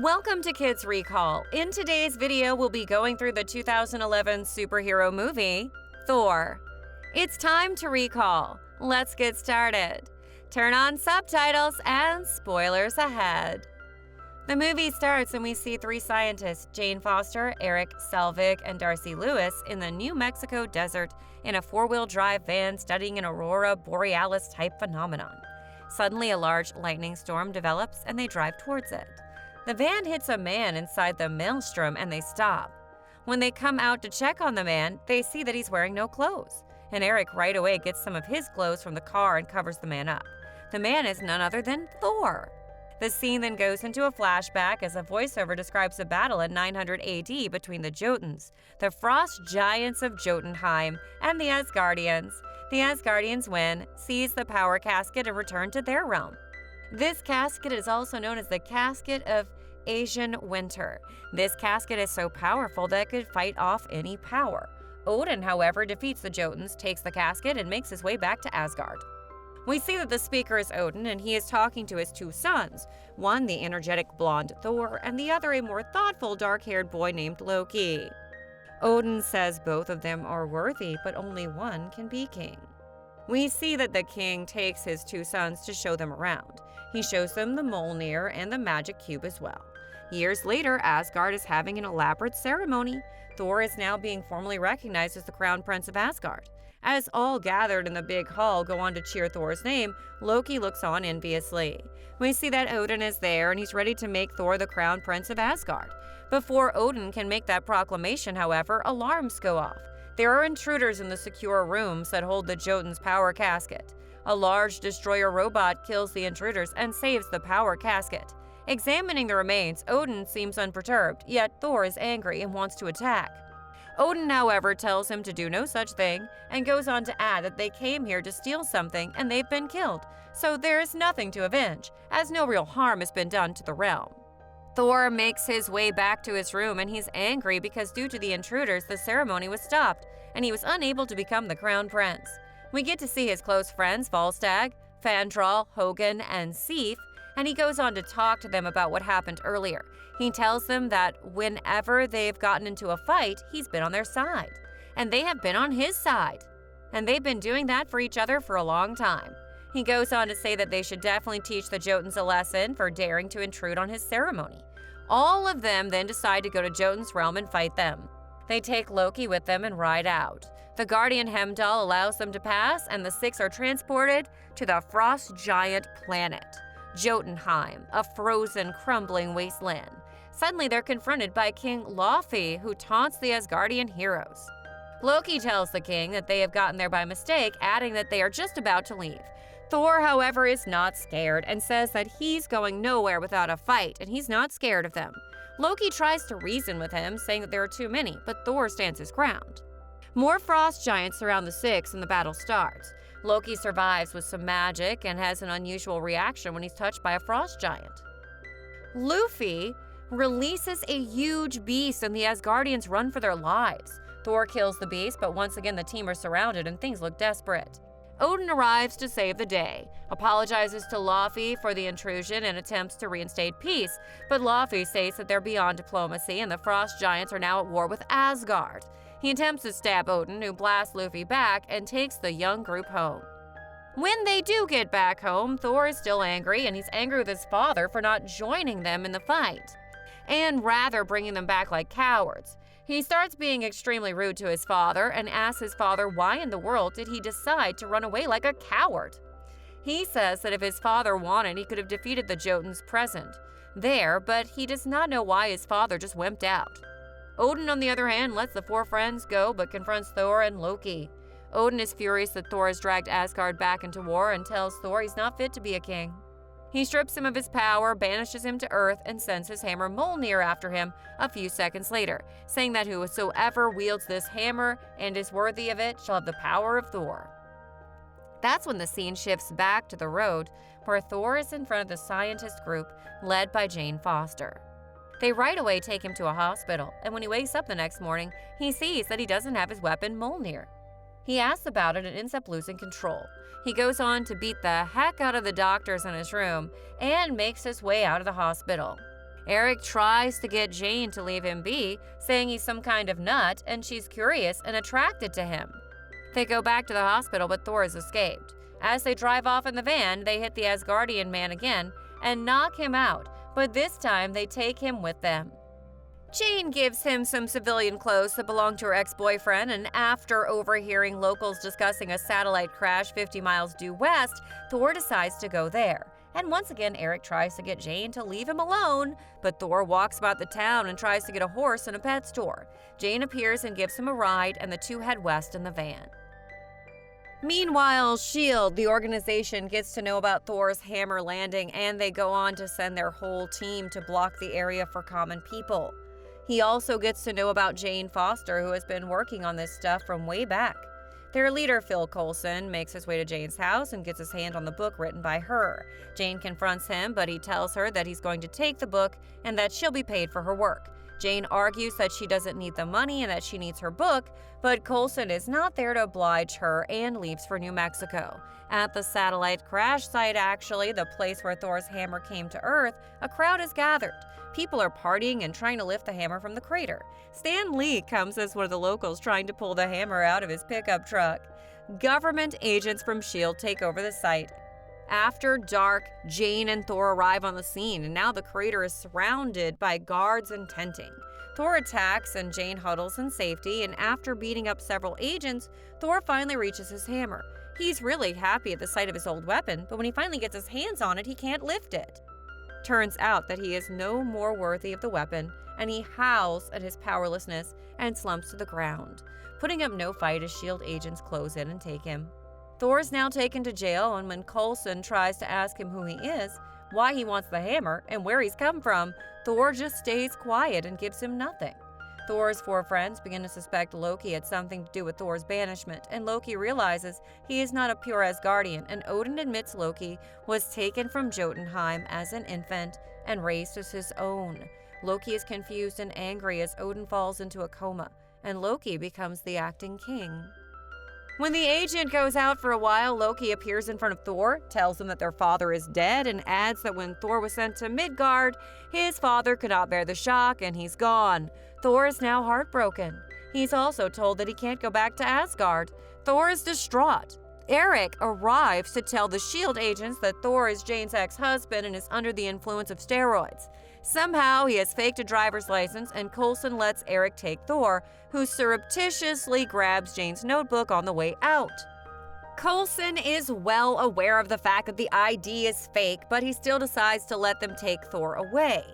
Welcome to Kids Recall. In today's video, we'll be going through the 2011 superhero movie, Thor. It's time to recall. Let's get started. Turn on subtitles and spoilers ahead. The movie starts and we see three scientists, Jane Foster, Eric Selvig, and Darcy Lewis, in the New Mexico desert in a four-wheel drive van studying an aurora borealis-type phenomenon. Suddenly, a large lightning storm develops and they drive towards it. The van hits a man inside the maelstrom and they stop. When they come out to check on the man, they see that he's wearing no clothes. And Eric right away gets some of his clothes from the car and covers the man up. The man is none other than Thor. The scene then goes into a flashback as a voiceover describes a battle in 900 AD between the Jotuns, the frost giants of Jotunheim, and the Asgardians. The Asgardians win, seize the power casket, and return to their realm. This casket is also known as the Casket of Asian Winter. This casket is so powerful that it could fight off any power. Odin, however, defeats the Jotuns, takes the casket, and makes his way back to Asgard. We see that the speaker is Odin, and he is talking to his two sons, one the energetic blonde Thor, and the other a more thoughtful dark-haired boy named Loki. Odin says both of them are worthy, but only one can be king. We see that the king takes his two sons to show them around. He shows them the Mjolnir and the magic cube as well. Years later, Asgard is having an elaborate ceremony. Thor is now being formally recognized as the crown prince of Asgard. As all gathered in the big hall go on to cheer Thor's name, Loki looks on enviously. We see that Odin is there and he's ready to make Thor the crown prince of Asgard. Before Odin can make that proclamation, however, alarms go off. There are intruders in the secure rooms that hold the Jotun's power casket. A large destroyer robot kills the intruders and saves the power casket. Examining the remains, Odin seems unperturbed, yet Thor is angry and wants to attack. Odin, however, tells him to do no such thing and goes on to add that they came here to steal something and they've been killed, so there is nothing to avenge, as no real harm has been done to the realm. Thor makes his way back to his room and he's angry because due to the intruders, the ceremony was stopped and he was unable to become the crown prince. We get to see his close friends Volstagg, Fandral, Hogun, and Sif, and he goes on to talk to them about what happened earlier. He tells them that whenever they've gotten into a fight, he's been on their side, and they have been on his side, and they've been doing that for each other for a long time. He goes on to say that they should definitely teach the Jotuns a lesson for daring to intrude on his ceremony. All of them then decide to go to Jotun's realm and fight them. They take Loki with them and ride out. The guardian Heimdall allows them to pass, and the six are transported to the frost giant planet, Jotunheim, a frozen, crumbling wasteland. Suddenly, they're confronted by King Laufey, who taunts the Asgardian heroes. Loki tells the king that they have gotten there by mistake, adding that they are just about to leave. Thor, however, is not scared and says that he's going nowhere without a fight, and he's not scared of them. Loki tries to reason with him, saying that there are too many, but Thor stands his ground. More frost giants surround the six and the battle starts. Loki survives with some magic and has an unusual reaction when he's touched by a frost giant. Luffy releases a huge beast and the Asgardians run for their lives. Thor kills the beast, but once again the team are surrounded and things look desperate. Odin arrives to save the day, apologizes to Laufey for the intrusion and attempts to reinstate peace, but Laufey states that they're beyond diplomacy and the frost giants are now at war with Asgard. He attempts to stab Odin, who blasts Luffy back and takes the young group home. When they do get back home, Thor is still angry, and he's angry with his father for not joining them in the fight, and rather bringing them back like cowards. He starts being extremely rude to his father and asks his father why in the world did he decide to run away like a coward. He says that if his father wanted, he could have defeated the Jotuns present there, but he does not know why his father just wimped out. Odin, on the other hand, lets the four friends go but confronts Thor and Loki. Odin is furious that Thor has dragged Asgard back into war and tells Thor he's not fit to be a king. He strips him of his power, banishes him to Earth, and sends his hammer Mjolnir after him a few seconds later, saying that whosoever wields this hammer and is worthy of it shall have the power of Thor. That's when the scene shifts back to the road, where Thor is in front of the scientist group led by Jane Foster. They right away take him to a hospital, and when he wakes up the next morning, he sees that he doesn't have his weapon Mjolnir. He asks about it and ends up losing control. He goes on to beat the heck out of the doctors in his room and makes his way out of the hospital. Eric tries to get Jane to leave him be, saying he's some kind of nut, and she's curious and attracted to him. They go back to the hospital, but Thor has escaped. As they drive off in the van, they hit the Asgardian man again and knock him out, but this time they take him with them. Jane gives him some civilian clothes that belong to her ex-boyfriend, and after overhearing locals discussing a satellite crash 50 miles due west, Thor decides to go there. And once again, Eric tries to get Jane to leave him alone, but Thor walks about the town and tries to get a horse in a pet store. Jane appears and gives him a ride, and the two head west in the van. Meanwhile, S.H.I.E.L.D, the organization, gets to know about Thor's hammer landing, and they go on to send their whole team to block the area for common people. He also gets to know about Jane Foster, who has been working on this stuff from way back. Their leader, Phil Coulson, makes his way to Jane's house and gets his hand on the book written by her. Jane confronts him, but he tells her that he's going to take the book and that she'll be paid for her work. Jane argues that she doesn't need the money and that she needs her book, but Coulson is not there to oblige her and leaves for New Mexico. At the satellite crash site, actually, the place where Thor's hammer came to Earth, a crowd is gathered. People are partying and trying to lift the hammer from the crater. Stan Lee comes as one of the locals trying to pull the hammer out of his pickup truck. Government agents from S.H.I.E.L.D. take over the site. After dark, Jane and Thor arrive on the scene, and now the crater is surrounded by guards and tenting. Thor attacks, and Jane huddles in safety, and after beating up several agents, Thor finally reaches his hammer. He's really happy at the sight of his old weapon, but when he finally gets his hands on it, he can't lift it. Turns out that he is no more worthy of the weapon, and he howls at his powerlessness and slumps to the ground. Putting up no fight as S.H.I.E.L.D. agents close in and take him. Thor is now taken to jail, and when Coulson tries to ask him who he is, why he wants the hammer, and where he's come from, Thor just stays quiet and gives him nothing. Thor's four friends begin to suspect Loki had something to do with Thor's banishment, and Loki realizes he is not a pure Asgardian, and Odin admits Loki was taken from Jotunheim as an infant and raised as his own. Loki is confused and angry as Odin falls into a coma, and Loki becomes the acting king. When the agent goes out for a while, Loki appears in front of Thor, tells him that their father is dead, and adds that when Thor was sent to Midgard, his father could not bear the shock and he's gone. Thor is now heartbroken. He's also told that he can't go back to Asgard. Thor is distraught. Eric arrives to tell the S.H.I.E.L.D. agents that Thor is Jane's ex-husband and is under the influence of steroids. Somehow, he has faked a driver's license, and Coulson lets Eric take Thor, who surreptitiously grabs Jane's notebook on the way out. Coulson is well aware of the fact that the ID is fake, but he still decides to let them take Thor away.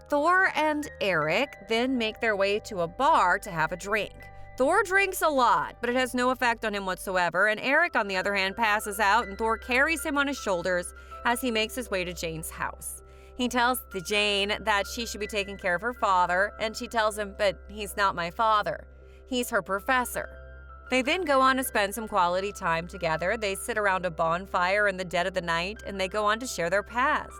Thor and Eric then make their way to a bar to have a drink. Thor drinks a lot, but it has no effect on him whatsoever, and Eric, on the other hand, passes out, and Thor carries him on his shoulders as he makes his way to Jane's house. He tells Jane that she should be taking care of her father, and she tells him, but he's not my father. He's her professor. They then go on to spend some quality time together. They sit around a bonfire in the dead of the night, and they go on to share their past.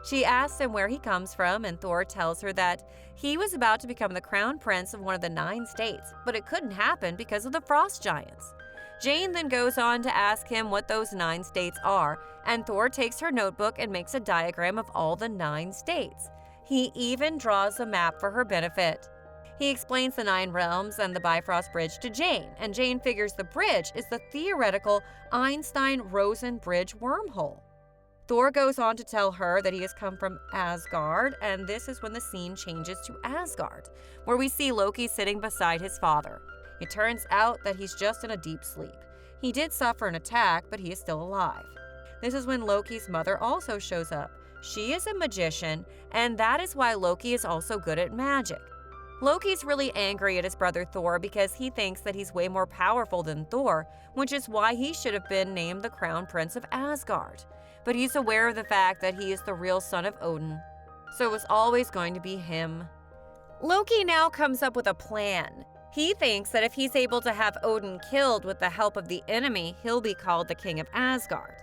She asks him where he comes from, and Thor tells her that he was about to become the crown prince of one of the 9 states, but it couldn't happen because of the frost giants. Jane then goes on to ask him what those 9 states are, and Thor takes her notebook and makes a diagram of all the 9 states. He even draws a map for her benefit. He explains the 9 realms and the Bifrost Bridge to Jane, and Jane figures the bridge is the theoretical Einstein-Rosen bridge wormhole. Thor goes on to tell her that he has come from Asgard, and this is when the scene changes to Asgard, where we see Loki sitting beside his father. It turns out that he's just in a deep sleep. He did suffer an attack, but he is still alive. This is when Loki's mother also shows up. She is a magician, and that is why Loki is also good at magic. Loki's really angry at his brother Thor because he thinks that he's way more powerful than Thor, which is why he should have been named the Crown Prince of Asgard. But he's aware of the fact that he is the real son of Odin, so it was always going to be him. Loki now comes up with a plan. He thinks that if he's able to have Odin killed with the help of the enemy, he'll be called the King of Asgard.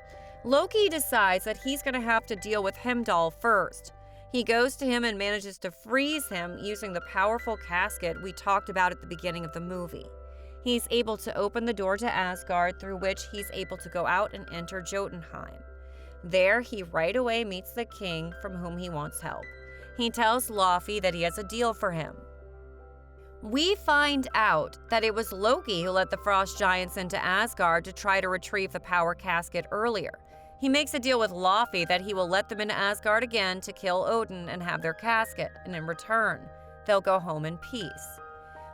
Loki decides that he's going to have to deal with Heimdall first. He goes to him and manages to freeze him using the powerful casket we talked about at the beginning of the movie. He's able to open the door to Asgard, through which he's able to go out and enter Jotunheim. There, he right away meets the king from whom he wants help. He tells Loki that he has a deal for him. We find out that it was Loki who let the frost giants into Asgard to try to retrieve the power casket earlier. He makes a deal with Loki that he will let them into Asgard again to kill Odin and have their casket, and in return, they'll go home in peace.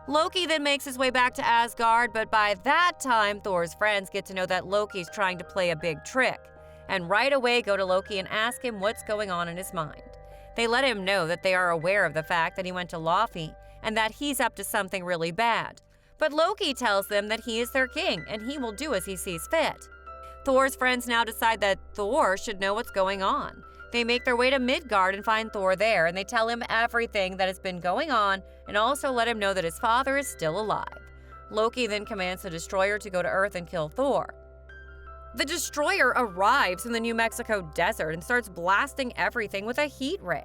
Loki then makes his way back to Asgard, but by that time, Thor's friends get to know that Loki's trying to play a big trick, and right away go to Loki and ask him what's going on in his mind. They let him know that they are aware of the fact that he went to Loki and that he's up to something really bad. But Loki tells them that he is their king and he will do as he sees fit. Thor's friends now decide that Thor should know what's going on. They make their way to Midgard and find Thor there, and they tell him everything that has been going on and also let him know that his father is still alive. Loki then commands the destroyer to go to Earth and kill Thor. The destroyer arrives in the New Mexico desert and starts blasting everything with a heat ray.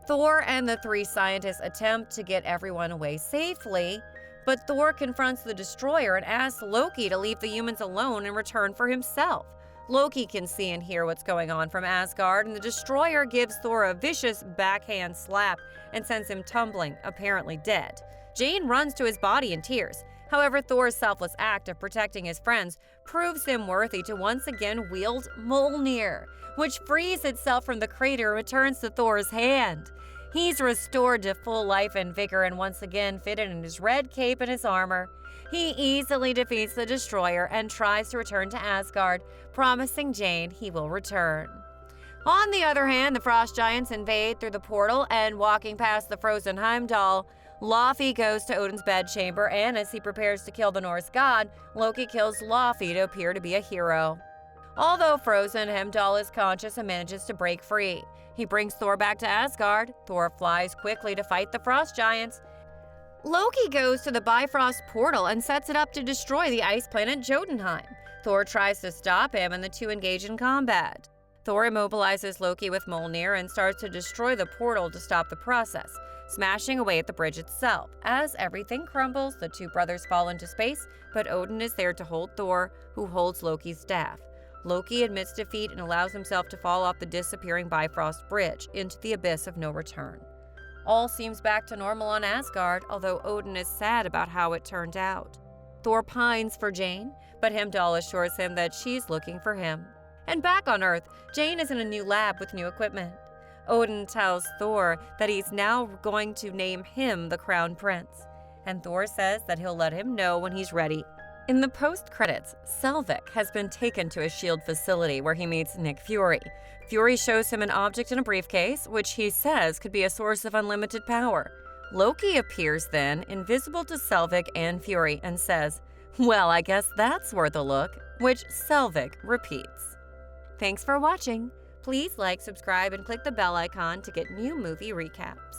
Thor and the three scientists attempt to get everyone away safely, but Thor confronts the destroyer and asks Loki to leave the humans alone in return for himself. Loki can see and hear what's going on from Asgard, and the destroyer gives Thor a vicious backhand slap and sends him tumbling, apparently dead. Jane runs to his body in tears. However, Thor's selfless act of protecting his friends proves him worthy to once again wield Mjolnir, which frees itself from the crater and returns to Thor's hand. He's restored to full life and vigor and once again fitted in his red cape and his armor. He easily defeats the destroyer and tries to return to Asgard, promising Jane he will return. On the other hand, the frost giants invade through the portal, and walking past the frozen Heimdall, Loki goes to Odin's bedchamber, and as he prepares to kill the Norse god, Loki kills Loki to appear to be a hero. Although frozen, Heimdall is conscious and manages to break free. He brings Thor back to Asgard. Thor flies quickly to fight the frost giants. Loki goes to the Bifrost portal and sets it up to destroy the ice planet Jotunheim. Thor tries to stop him, and the two engage in combat. Thor immobilizes Loki with Mjolnir and starts to destroy the portal to stop the process, smashing away at the bridge itself. As everything crumbles, the two brothers fall into space, but Odin is there to hold Thor, who holds Loki's staff. Loki admits defeat and allows himself to fall off the disappearing Bifrost bridge into the abyss of no return. All seems back to normal on Asgard, although Odin is sad about how it turned out. Thor pines for Jane, but Heimdall assures him that she's looking for him. And back on Earth, Jane is in a new lab with new equipment. Odin tells Thor that he's now going to name him the Crown Prince, and Thor says that he'll let him know when he's ready. In the post-credits, Selvig has been taken to a S.H.I.E.L.D. facility where he meets Nick Fury. Fury shows him an object in a briefcase, which he says could be a source of unlimited power. Loki appears then, invisible to Selvig and Fury, and says, "Well, I guess that's worth a look," which Selvig repeats. Thanks for watching. Please like, subscribe, and click the bell icon to get new movie recaps.